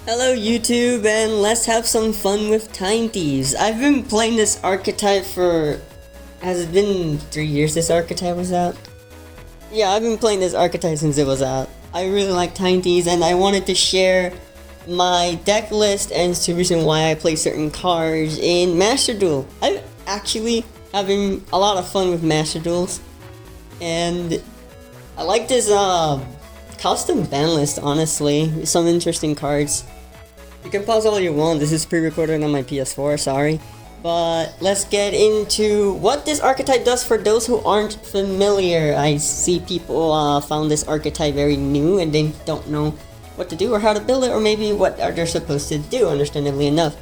Hello YouTube, and let's have some fun with Time Thieves. I've been playing this archetype for... Has it been 3 years this archetype was out? Yeah, I've been playing this archetype since it was out. I really like Time Thieves, and I wanted to share my deck list and the reason why I play certain cards in Master Duel. I'm actually having a lot of fun with Master Duels, and I like this custom ban list, honestly. Some interesting cards. You can pause all you want, this is pre-recorded on my PS4, sorry. But let's get into what this archetype does for those who aren't familiar. I see people found this archetype very new and they don't know what to do or how to build it, or maybe what are they supposed to do, understandably enough.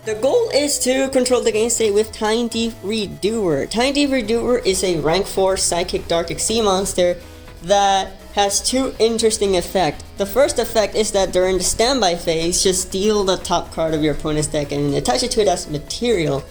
The goal is to control the game state with Time Thief Redoer. Time Thief Redoer is a rank 4 Psychic Dark Sea monster that has two interesting effects. The first effect is that during the standby phase, just steal the top card of your opponent's deck and attach it to it as material.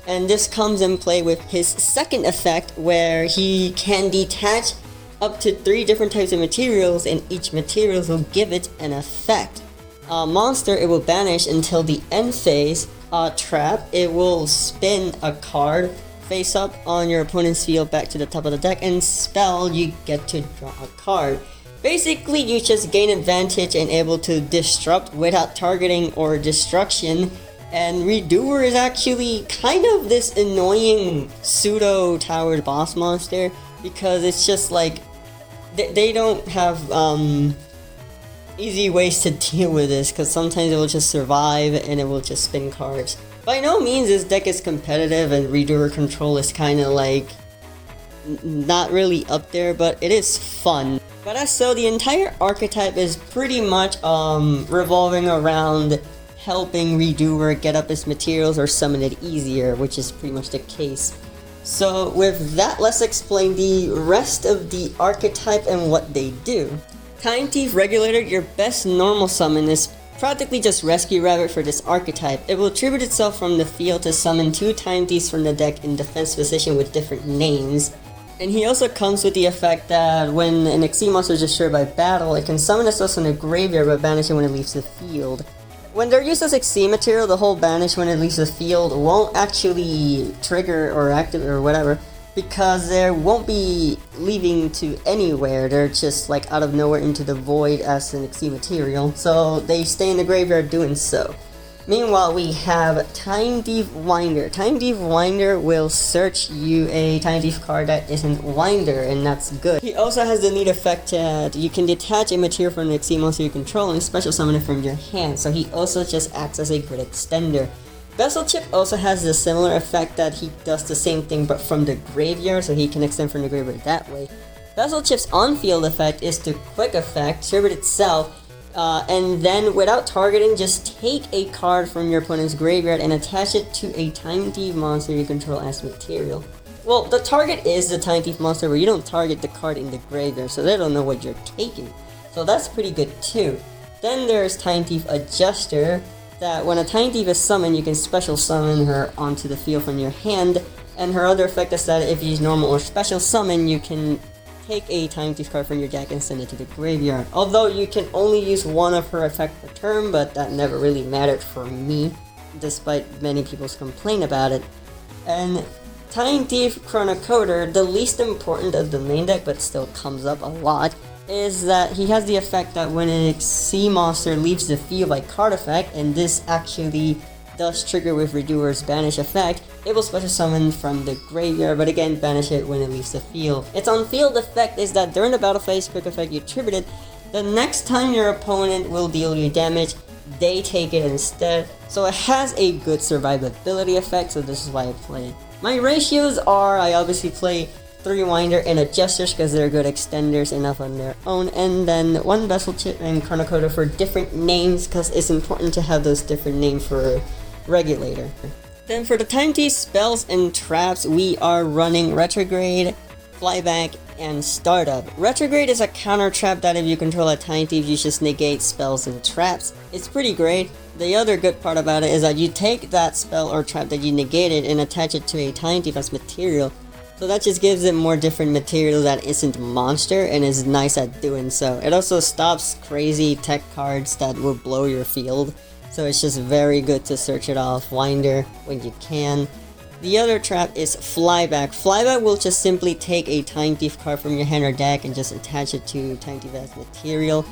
And this comes in play with his second effect, where he can detach up to 3 different types of materials, and each material will give it an effect. Monster, it will banish until the end phase. Trap, it will spin a card face up on your opponent's field back to the top of the deck, and spell, you get to draw a card. Basically, you just gain advantage and able to disrupt without targeting or destruction. And Redoer is actually kind of this annoying pseudo towered boss monster, because it's just like they don't have easy ways to deal with this, because sometimes it will just survive and it will just spin cards. By no means this deck is competitive, and Redoer control is kind of like not really up there, but it is fun. But as so, the entire archetype is pretty much revolving around helping Redoer get up his materials or summon it easier, which is pretty much the case. So with that, let's explain the rest of the archetype and what they do. Time Thief Regulator, your best normal summon, is practically just Rescue Rabbit for this archetype. It will tribute itself from the field to summon 2 Time Thieves from the deck in defense position with different names. And he also comes with the effect that when an Xyz monster is destroyed by battle, it can summon itself from the graveyard but banish it when it leaves the field. When they're used as Xyz material, the whole banish when it leaves the field won't actually trigger or activate or whatever, because they won't be leaving to anywhere. They're just like out of nowhere into the void as an Xyz material, so they stay in the graveyard doing so. Meanwhile, we have Time Thief Winder. Time Thief Winder will search you a Time Thief card that isn't Winder, and that's good. He also has the neat effect that you can detach a material from the Xyz monster you control and special summon it from your hand, so he also just acts as a grid extender. Vessel Chip also has a similar effect that he does the same thing but from the graveyard, so he can extend from the graveyard that way. Vessel Chip's on-field effect is to quick effect, tribute itself, and then without targeting, just take a card from your opponent's graveyard and attach it to a Time Thief monster you control as material. Well, the target is the Time Thief monster, where you don't target the card in the graveyard, so they don't know what you're taking. So that's pretty good too. Then there's Time Thief Adjuster, that when a Time Thief is summoned, you can special summon her onto the field from your hand, and her other effect is that if you use normal or special summon, you can take a Time Thief card from your deck and send it to the graveyard. Although you can only use one of her effects per turn, but that never really mattered for me, despite many people's complaint about it. And Time Thief Chronocoder, the least important of the main deck but still comes up a lot, is that he has the effect that when an Xyz monster leaves the field by card effect, and this actually does trigger with Redoer's banish effect, it will special summon from the graveyard, but again banish it when it leaves the field. Its on-field effect is that during the battle phase quick effect you tributed, the next time your opponent will deal you damage, they take it instead. So it has a good survivability effect, so this is why I play it. My ratios are, I obviously play 3 Winder and Adjusters because they're good extenders enough on their own, and then 1 Vessel Chip and Chronocoder for different names, because it's important to have those different names for Regulator. Then for the Time Thief spells and traps, we are running Retrograde, Flyback, and Startup. Retrograde is a counter trap that if you control a Time Thief, you just negate spells and traps. It's pretty great. The other good part about it is that you take that spell or trap that you negated and attach it to a Time Thief as material. So that just gives it more different material that isn't monster and is nice at doing so. It also stops crazy tech cards that will blow your field. So it's just very good to search it off Winder when you can. The other trap is Flyback. Flyback will just simply take a Time Thief card from your hand or deck and just attach it to Time Thief as material.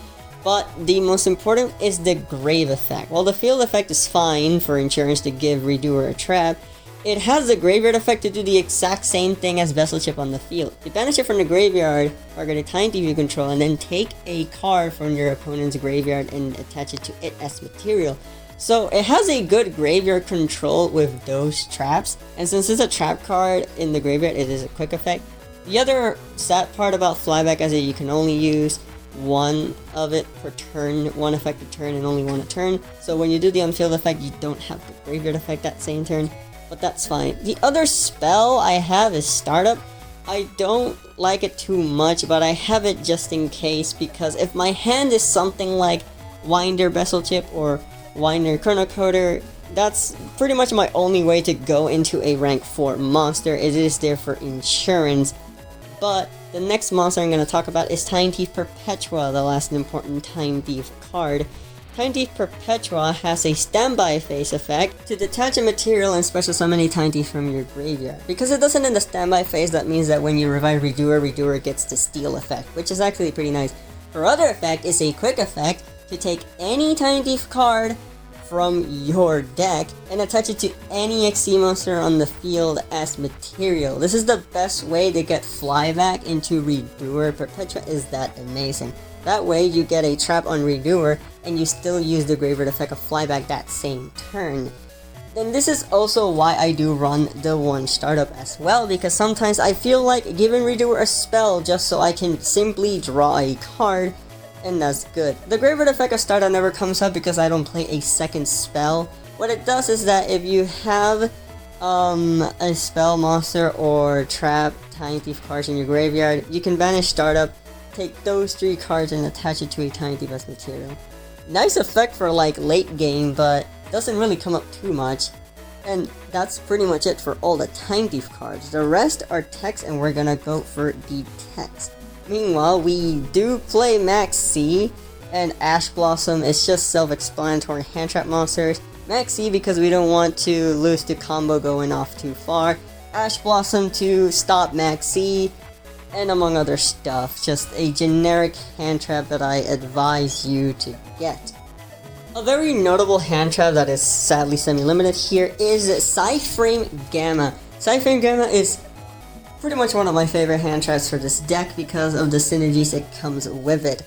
But the most important is the Grave effect. While the field effect is fine for insurance to give Redoer a trap, it has the graveyard effect to do the exact same thing as Vessel Chip on the field. You banish it from the graveyard, target a Time Thief you control, and then take a card from your opponent's graveyard and attach it to it as material. So it has a good graveyard control with those traps, and since it's a trap card in the graveyard, it is a quick effect. The other sad part about Flyback is that you can only use one of it per turn, one effect per turn, and only one a turn. So when you do the on-field effect, you don't have the graveyard effect that same turn, but that's fine. The other spell I have is Startup. I don't like it too much, but I have it just in case, because if my hand is something like Winder Vessel Chip or Winder Chronocoder, that's pretty much my only way to go into a rank 4 monster. It is there for insurance. But the next monster I'm going to talk about is Time Thief Perpetua, the last important Time Thief card. Time Thief Perpetua has a standby phase effect to detach a material and special summon a Time Thief from your graveyard. Because it doesn't in the standby phase, that means that when you revive Redoer, Redoer gets the steal effect, which is actually pretty nice. Her other effect is a quick effect to take any Time Thief card from your deck and attach it to any XC monster on the field as material. This is the best way to get Flyback into Redoer. Perpetua is that amazing. That way you get a trap on Redoer and you still use the graveyard effect of Flyback that same turn. Then this is also why I do run the one startup as well, because sometimes I feel like giving Redoer a spell just so I can simply draw a card, and that's good. The graveyard effect of startup never comes up because I don't play a second spell. What it does is that if you have a spell monster or trap Time Thief cards in your graveyard, you can banish startup, take those 3 cards and attach it to a Time Thief as material. Nice effect for like late game, but doesn't really come up too much. And that's pretty much it for all the Time Thief cards. The rest are text, and we're gonna go for the text. Meanwhile, we do play Max C, and Ash Blossom is just self-explanatory hand trap monsters. Max C because we don't want to lose the combo going off too far. Ash Blossom to stop Max C, and among other stuff. Just a generic hand trap that I advise you to get. A very notable hand trap that is sadly semi-limited here is Psyframe Gamma. Psyframe Gamma is pretty much one of my favorite hand traps for this deck because of the synergies it comes with it.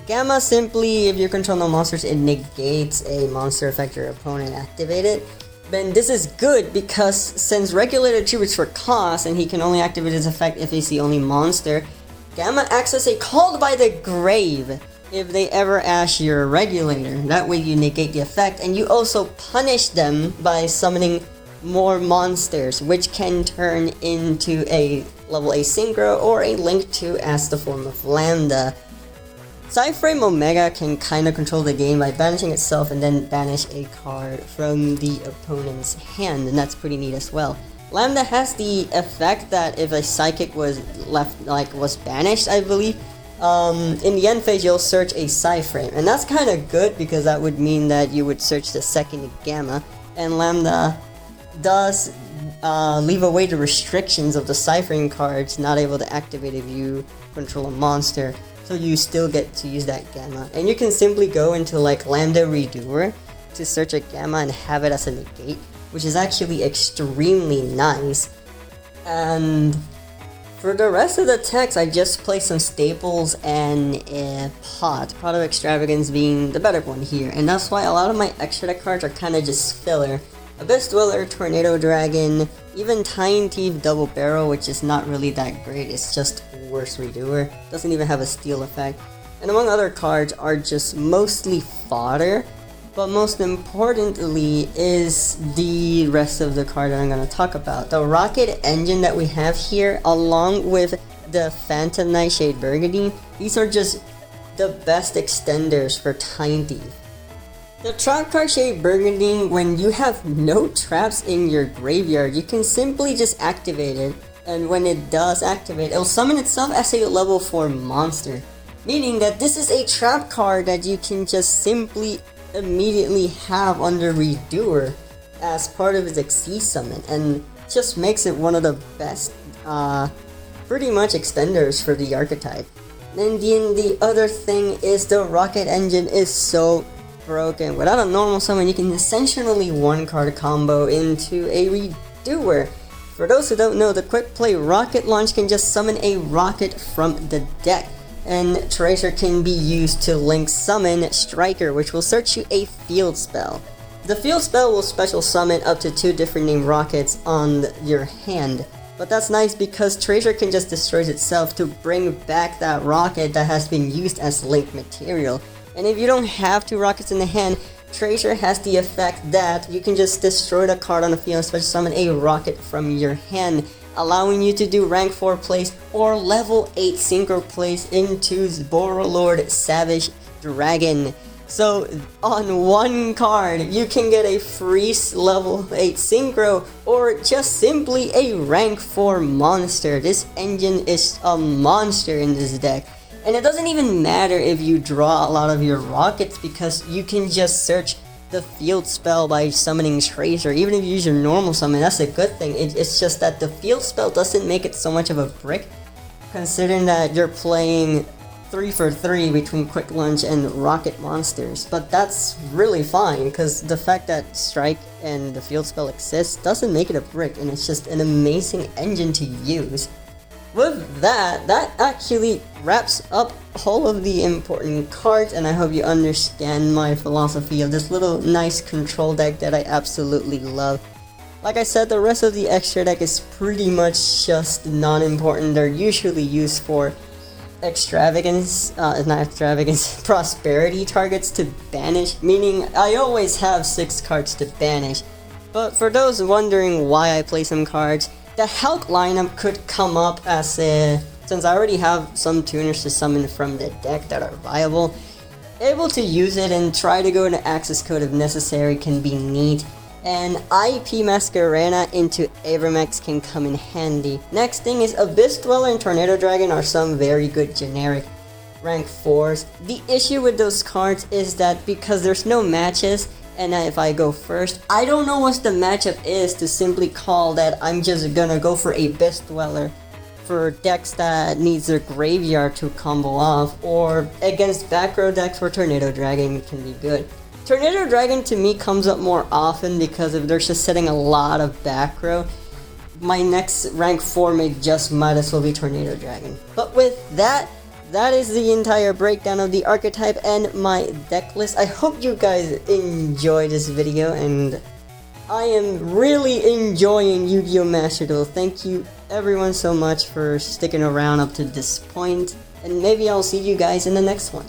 Gamma simply, if you control no monsters, it negates a monster effect your opponent activated. Then this is good because since Regulator tributes for cost and he can only activate his effect if he's the only monster, Gamma acts as a Called by the Grave if they ever ash your Regulator. That way you negate the effect, and you also punish them by summoning more monsters, which can turn into a level A Synchro or a Link 2 as the form of Lambda. Psyframe Omega can kinda control the game by banishing itself and then banish a card from the opponent's hand, and that's pretty neat as well. Lambda has the effect that if a Psychic was was banished, I believe, in the end phase you'll search a Psyframe, and that's kinda good because that would mean that you would search the second Gamma, and Lambda does leave away the restrictions of the Psyframe cards not able to activate if you control a monster, so you still get to use that Gamma. And you can simply go into like Lambda Redoer to search a Gamma and have it as a negate, which is actually extremely nice. And for the rest of the text, I just play some staples and a Pot of Extravagance being the better one here, and that's why a lot of my extra deck cards are kinda just filler. Abyss Dweller, Tornado Dragon, even Time Thief Double Barrel, which is not really that great, it's just worse Redoer, doesn't even have a steal effect, and among other cards are just mostly fodder, but most importantly is the rest of the card that I'm going to talk about. The Rocket Engine that we have here, along with the Phantom Nightshade Burgundy, these are just the best extenders for Time Thief. The trap card Shade Burgundy, when you have no traps in your graveyard, you can simply just activate it and when it does activate, it'll summon itself as a level 4 monster. Meaning that this is a trap card that you can just simply immediately have under Redoer as part of its Xyz summon, and just makes it one of the best, pretty much extenders for the archetype. And the other thing is the rocket engine is so broken. Without a normal summon, you can essentially one card combo into a Redoer. For those who don't know, the quick play rocket launch can just summon a rocket from the deck, and Tracer can be used to link summon Striker, which will search you a field spell. The field spell will special summon up to 2 different named rockets on your hand, but that's nice because Tracer can just destroy itself to bring back that rocket that has been used as link material. And if you don't have 2 rockets in the hand, Tracer has the effect that you can just destroy the card on the field and special summon a rocket from your hand, allowing you to do rank 4 plays or level 8 synchro plays into Borrelord Savage Dragon. So on one card, you can get a free level 8 synchro or just simply a rank 4 monster. This engine is a monster in this deck. And it doesn't even matter if you draw a lot of your rockets, because you can just search the field spell by summoning Tracer. Even if you use your normal summon, that's a good thing. It's just that the field spell doesn't make it so much of a brick, considering that you're playing 3 for 3 between Quick Lunge and Rocket monsters. But that's really fine, because the fact that Strike and the field spell exists doesn't make it a brick, and it's just an amazing engine to use. With that actually wraps up all of the important cards, and I hope you understand my philosophy of this little nice control deck that I absolutely love. Like I said, the rest of the extra deck is pretty much just non-important. They're usually used for prosperity targets to banish, meaning I always have 6 cards to banish. But for those wondering why I play some cards, the Hulk lineup could come up as since I already have some tuners to summon from the deck that are viable, able to use it and try to go into access code if necessary can be neat. And IP Masquerena into Avermex can come in handy. Next thing is Abyss Dweller and Tornado Dragon are some very good generic rank 4s. The issue with those cards is that because there's no matches, and if I go first, I don't know what the matchup is to simply call that I'm just gonna go for a Abyss Dweller for decks that needs their graveyard to combo off, or against back row decks where Tornado Dragon can be good. Tornado Dragon to me comes up more often because if they're just setting a lot of back row, my next rank 4 might as well be Tornado Dragon. But with that is the entire breakdown of the archetype and my deck list. I hope you guys enjoyed this video, and I am really enjoying Yu-Gi-Oh! Master Duel. Thank you everyone so much for sticking around up to this point, and maybe I'll see you guys in the next one.